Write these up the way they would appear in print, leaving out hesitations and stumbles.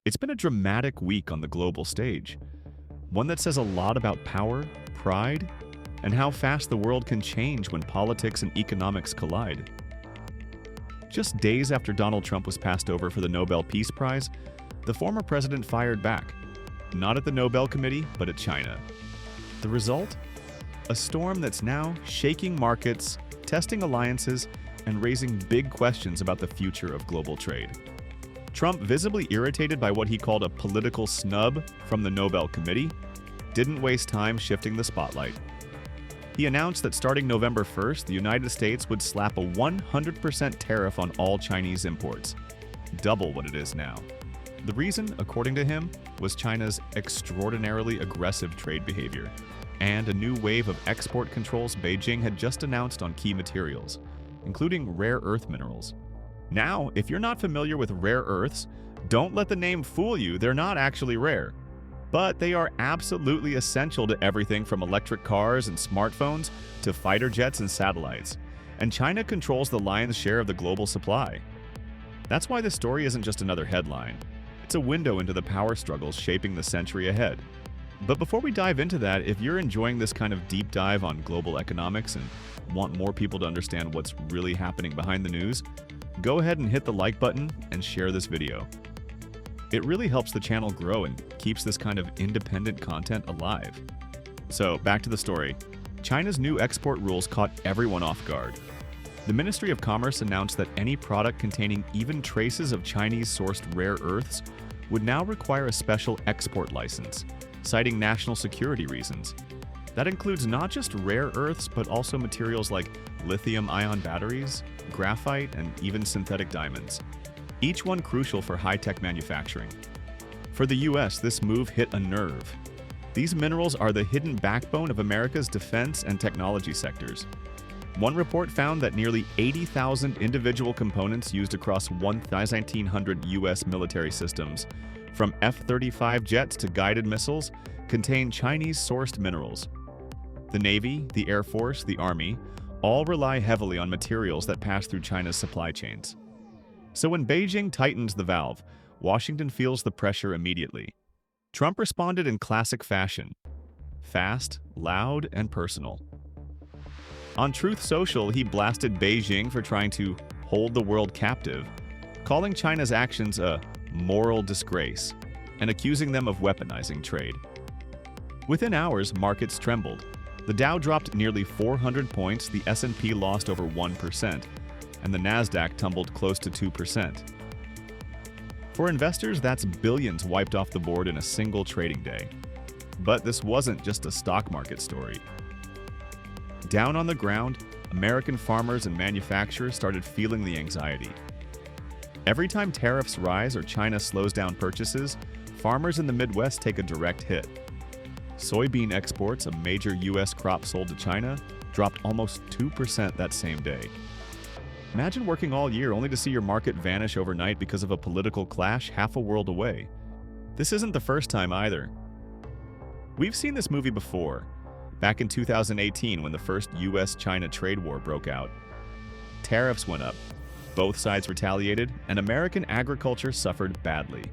It's been a dramatic week on the global stage, one that says a lot about power, pride, and how fast the world can change when politics and economics collide. Just days after Donald Trump was passed over for the Nobel Peace Prize, the former president fired back, not at the Nobel Committee, but at China. The result? A storm that's now shaking markets, testing alliances, and raising big questions about the future of global trade. Trump, visibly irritated by what he called a political snub from the Nobel Committee, didn't waste time shifting the spotlight. He announced that starting November 1st, the United States would slap a 100% tariff on all Chinese imports, double what it is now. The reason, according to him, was China's extraordinarily aggressive trade behavior and a new wave of export controls Beijing had just announced on key materials, including rare earth minerals. Now, if you're not familiar with rare earths, don't let the name fool you, they're not actually rare. But they are absolutely essential to everything from electric cars and smartphones to fighter jets and satellites. And China controls the lion's share of the global supply. That's why this story isn't just another headline. It's a window into the power struggles shaping the century ahead. But before we dive into that, if you're enjoying this kind of deep dive on global economics and want more people to understand what's really happening behind the news, go ahead and hit the like button and share this video. It really helps the channel grow and keeps this kind of independent content alive. So, back to the story. China's new export rules caught everyone off guard. The Ministry of Commerce announced that any product containing even traces of Chinese-sourced rare earths would now require a special export license, citing national security reasons. That includes not just rare earths, but also materials like lithium-ion batteries, graphite, and even synthetic diamonds, each one crucial for high-tech manufacturing. For the US, this move hit a nerve. These minerals are the hidden backbone of America's defense and technology sectors. One report found that nearly 80,000 individual components used across 1,900 US military systems, from F-35 jets to guided missiles, contain Chinese-sourced minerals. The Navy, the Air Force, the Army, all rely heavily on materials that pass through China's supply chains. So when Beijing tightens the valve, Washington feels the pressure immediately. Trump responded in classic fashion: fast, loud, and personal. On Truth Social, he blasted Beijing for trying to hold the world captive, calling China's actions a moral disgrace and accusing them of weaponizing trade. Within hours, markets trembled. The Dow dropped nearly 400 points, the S&P lost over 1%, and the Nasdaq tumbled close to 2%. For investors, that's billions wiped off the board in a single trading day. But this wasn't just a stock market story. Down on the ground, American farmers and manufacturers started feeling the anxiety. Every time tariffs rise or China slows down purchases, farmers in the Midwest take a direct hit. Soybean exports, a major U.S. crop sold to China, dropped almost 2% that same day. Imagine working all year only to see your market vanish overnight because of a political clash half a world away. This isn't the first time either. We've seen this movie before, back in 2018 when the first U.S.-China trade war broke out. Tariffs went up, both sides retaliated, and American agriculture suffered badly.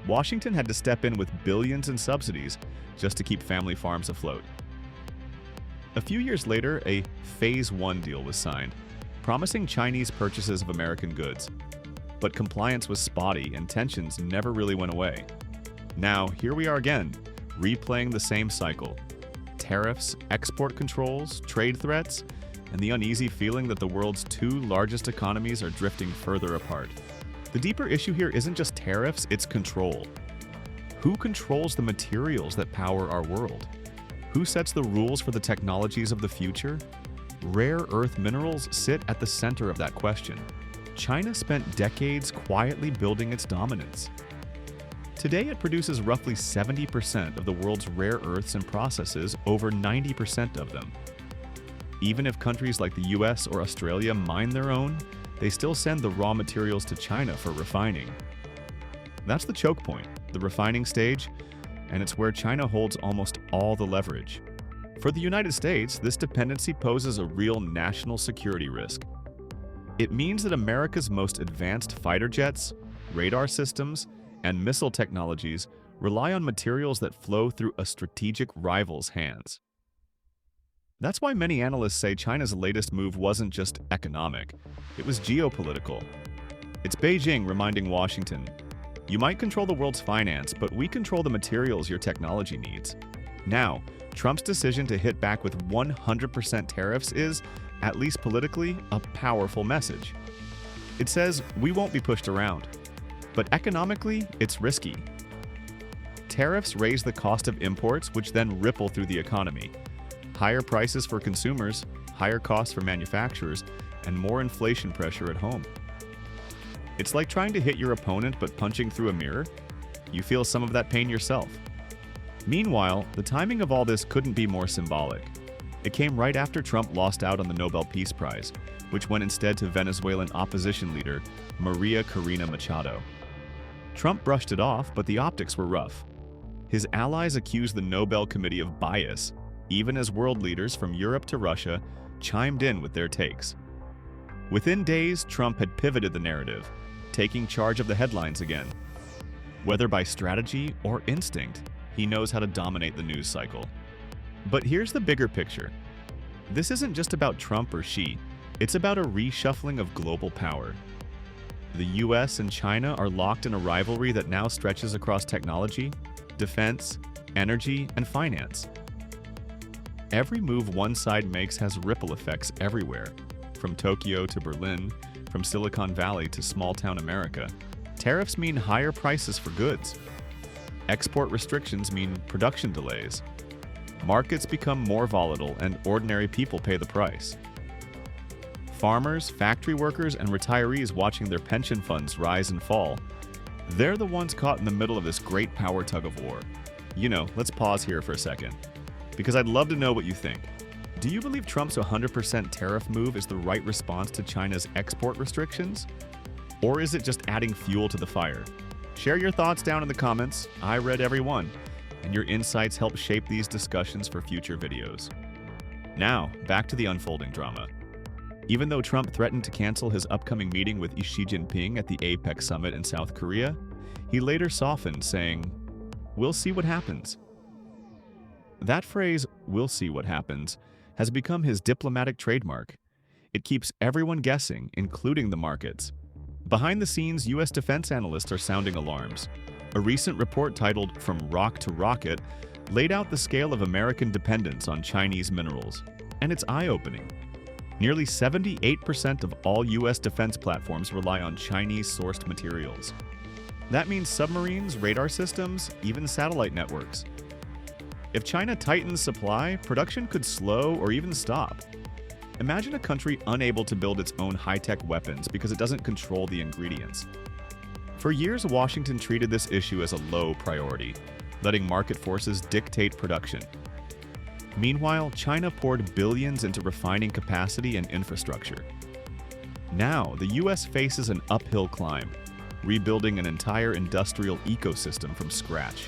Washington had to step in with billions in subsidies just to keep family farms afloat. A few years later, a Phase 1 deal was signed, promising Chinese purchases of American goods. But compliance was spotty and tensions never really went away. Now, here we are again, replaying the same cycle. Tariffs, export controls, trade threats, and the uneasy feeling that the world's two largest economies are drifting further apart. The deeper issue here isn't just tariffs, it's control. Who controls the materials that power our world? Who sets the rules for the technologies of the future? Rare earth minerals sit at the center of that question. China spent decades quietly building its dominance. Today, it produces roughly 70% of the world's rare earths and processes over 90% of them. Even if countries like the US or Australia mine their own, they still send the raw materials to China for refining. That's the choke point, the refining stage, and it's where China holds almost all the leverage. For the United States, this dependency poses a real national security risk. It means that America's most advanced fighter jets, radar systems, and missile technologies rely on materials that flow through a strategic rival's hands. That's why many analysts say China's latest move wasn't just economic, it was geopolitical. It's Beijing reminding Washington, you might control the world's finance, but we control the materials your technology needs. Now, Trump's decision to hit back with 100% tariffs is, at least politically, a powerful message. It says we won't be pushed around, but economically, it's risky. Tariffs raise the cost of imports, which then ripple through the economy. Higher prices for consumers, higher costs for manufacturers, and more inflation pressure at home. It's like trying to hit your opponent but punching through a mirror. You feel some of that pain yourself. Meanwhile, the timing of all this couldn't be more symbolic. It came right after Trump lost out on the Nobel Peace Prize, which went instead to Venezuelan opposition leader Maria Corina Machado. Trump brushed it off, but the optics were rough. His allies accused the Nobel Committee of bias, even as world leaders from Europe to Russia chimed in with their takes. Within days, Trump had pivoted the narrative, taking charge of the headlines again. Whether by strategy or instinct, he knows how to dominate the news cycle. But here's the bigger picture. This isn't just about Trump or Xi, it's about a reshuffling of global power. The US and China are locked in a rivalry that now stretches across technology, defense, energy, and finance. Every move one side makes has ripple effects everywhere, from Tokyo to Berlin, from Silicon Valley to small-town America. Tariffs mean higher prices for goods. Export restrictions mean production delays. Markets become more volatile and ordinary people pay the price. Farmers, factory workers, and retirees watching their pension funds rise and fall. They're the ones caught in the middle of this great power tug-of-war. Let's pause here for a second, because I'd love to know what you think. Do you believe Trump's 100% tariff move is the right response to China's export restrictions? Or is it just adding fuel to the fire? Share your thoughts down in the comments. I read every one, and your insights help shape these discussions for future videos. Now, back to the unfolding drama. Even though Trump threatened to cancel his upcoming meeting with Xi Jinping at the APEC summit in South Korea, he later softened, saying, "We'll see what happens." That phrase, "we'll see what happens," has become his diplomatic trademark. It keeps everyone guessing, including the markets. Behind the scenes, U.S. defense analysts are sounding alarms. A recent report titled "From Rock to Rocket" laid out the scale of American dependence on Chinese minerals, and it's eye-opening. Nearly 78% of all U.S. defense platforms rely on Chinese-sourced materials. That means submarines, radar systems, even satellite networks. If China tightens supply, production could slow or even stop. Imagine a country unable to build its own high-tech weapons because it doesn't control the ingredients. For years, Washington treated this issue as a low priority, letting market forces dictate production. Meanwhile, China poured billions into refining capacity and infrastructure. Now, the U.S. faces an uphill climb, rebuilding an entire industrial ecosystem from scratch.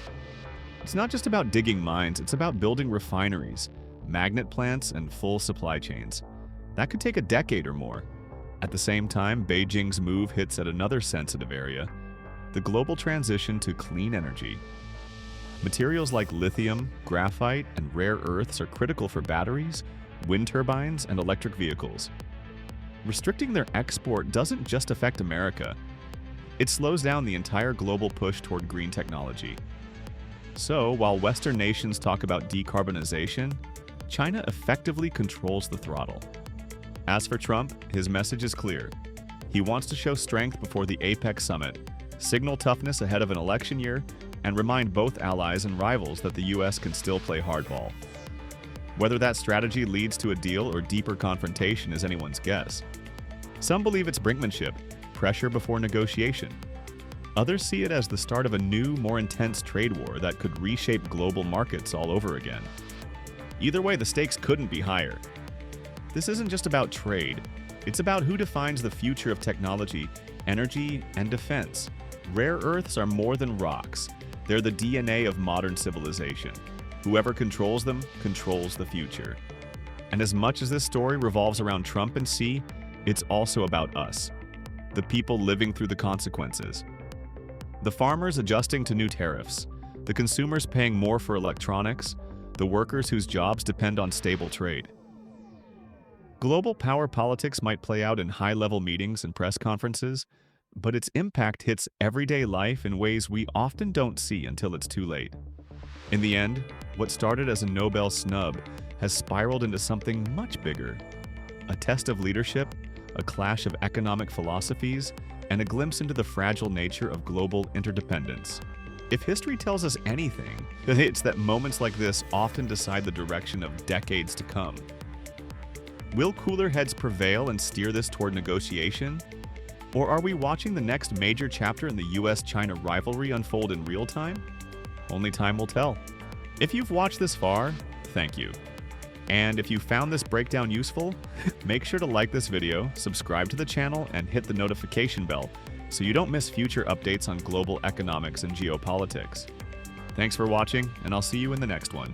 It's not just about digging mines, it's about building refineries, magnet plants, and full supply chains. That could take a decade or more. At the same time, Beijing's move hits at another sensitive area, the global transition to clean energy. Materials like lithium, graphite, and rare earths are critical for batteries, wind turbines, and electric vehicles. Restricting their export doesn't just affect America. It slows down the entire global push toward green technology. So, while Western nations talk about decarbonization, China effectively controls the throttle. As for Trump, his message is clear. He wants to show strength before the APEC summit, signal toughness ahead of an election year, and remind both allies and rivals that the U.S. can still play hardball. Whether that strategy leads to a deal or deeper confrontation is anyone's guess. Some believe it's brinkmanship, pressure before negotiation. Others see it as the start of a new, more intense trade war that could reshape global markets all over again. Either way, the stakes couldn't be higher. This isn't just about trade. It's about who defines the future of technology, energy, and defense. Rare earths are more than rocks. They're the DNA of modern civilization. Whoever controls them controls the future. And as much as this story revolves around Trump and Xi, it's also about us, the people living through the consequences. The farmers adjusting to new tariffs, the consumers paying more for electronics, the workers whose jobs depend on stable trade. Global power politics might play out in high-level meetings and press conferences, but its impact hits everyday life in ways we often don't see until it's too late. In the end, what started as a Nobel snub has spiraled into something much bigger. A test of leadership, a clash of economic philosophies, and a glimpse into the fragile nature of global interdependence. If history tells us anything, it's that moments like this often decide the direction of decades to come. Will cooler heads prevail and steer this toward negotiation? Or are we watching the next major chapter in the US-China rivalry unfold in real time? Only time will tell. If you've watched this far, thank you. And if you found this breakdown useful, make sure to like this video, subscribe to the channel, and hit the notification bell so you don't miss future updates on global economics and geopolitics. Thanks for watching, and I'll see you in the next one.